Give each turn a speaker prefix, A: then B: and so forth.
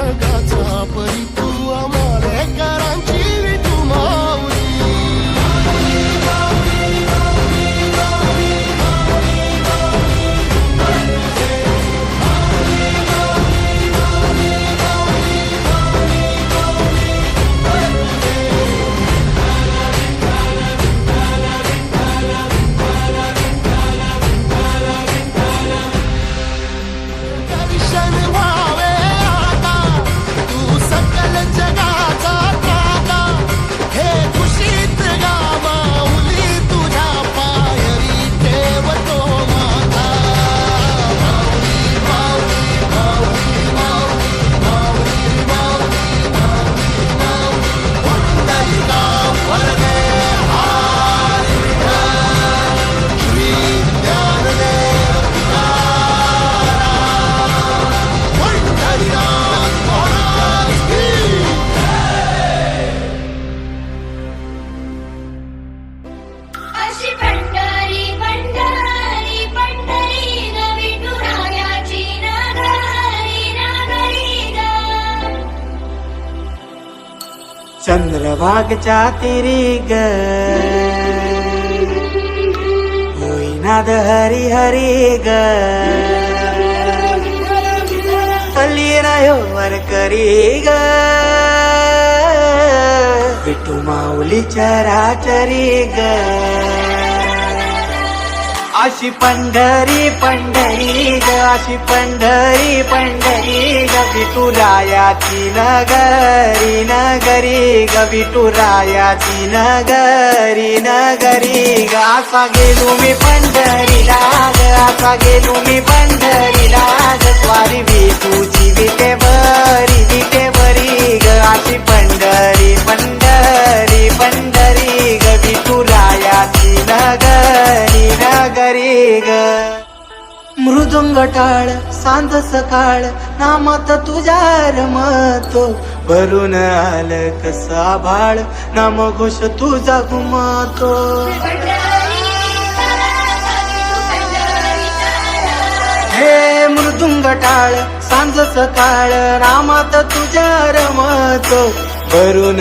A: स्वर्गाचा परी तू आम्हाला करांची विठू माऊली. दर्शन व्हावे आता तू सकल जगाचा दाता, हे खुशीत गा माऊली तुझ्या पायरी ठेवतो माता. माऊली माऊली माऊली माऊली माऊली माऊली माऊली माऊली पुंडलिका वरदे हरी विठ्ठल श्री ज्ञानदेव पंढरीनाथ महाराज की.
B: अशी पंढरी पंढरी पंढरी ग विठुरायाची नगरी नगरी ग.
C: चंद्रभागच्या तिरी ग होईनाद हरी हरी ग वर करी ग विठू माऊली चराचरी ग. अशी पंढरी पंढरी ग अशी पंढरी पंढरी ग विठुरायाची नगरी नगरी ग विठुरायाची नगरी नगरी ग. असा गेलो मी पंढरीला ग असा गेलो मी पंढरीला ग स्वारी विठूची विटे बरी ग. अशी पंढरी पंढरी पंढरी ग विठुरायाची नगरी नगरी ग. मृदुंग टाळ सांज सकाळ नामात तुझ्या रमतो, भरून आलं कसा भाळ नामघोष तुझा घुमतो. हे मृदुंग टाळ सांज सकाळ नामात तुझ्या रमतो, भरून